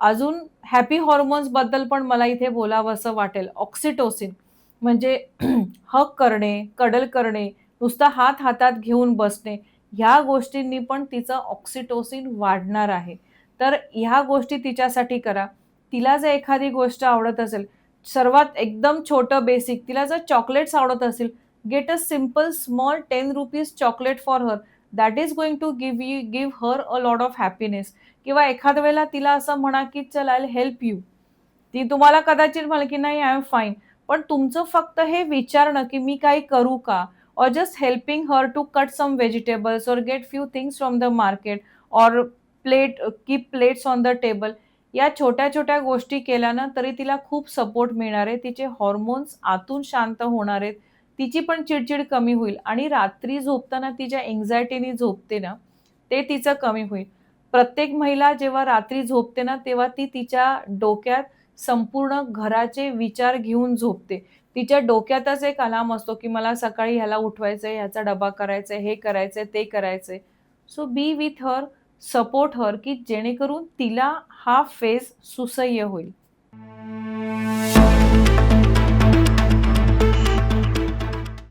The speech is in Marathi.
अजून हॅपी हॉर्मोन्स बद्दल पण मला इथे बोलावंसं वाटेल. ऑक्सिटोसिन म्हणजे हग करणे, कडल करणे, नुसता हात हातात घेऊन बसणे, ह्या गोष्टींनी पण तिचं ऑक्सिटोसिन वाढणार आहे. तर ह्या गोष्टी तिच्यासाठी करा. तिला जर एखादी गोष्ट आवडत असेल, सर्वात एकदम छोटं बेसिक तिला जर चॉकलेट्स आवडत असेल, get a simple small ₹10 chocolate for her. That is going to give her a lot of happiness. किंवा एखाद्या वेळेला तिला असं म्हणा, की "चल आय विल हेल्प यू." ती तुम्हाला कदाचित म्हणेल, की "नाही, आय एम फाईन." पण तुमचं फक्त हे विचारणं, की "मी काही करू का?" or just helping her to cut some vegetables or get few things from the market or keep plates on the table. या छोट्या-छोट्या गोष्टी केल्या ना, तरी तिला खूप सपोर्ट मिळणार आहे. तिचे हार्मोन्स आतून शांत होणार आहेत. तिची पण चिड कमी होईल आणि रात्री झोपताना तिच्या अँक्झायटीने झोपते ना, ते तिचं कमी होईल. प्रत्येक महिला जेव्हा रात्री झोपते ना, तेव्हा ती तिच्या डोक्यात संपूर्ण घराचे विचार घेऊन झोपते. तिच्या डोक्यातच एक अलार्म असतो, की मला सकाळी ह्याला उठवायचंय, ह्याचा डबा करायचाय, हे करायचंय, ते करायचंय. So be with her, support her, की जेणेकरून तिला हा फेज सुसह्य होईल.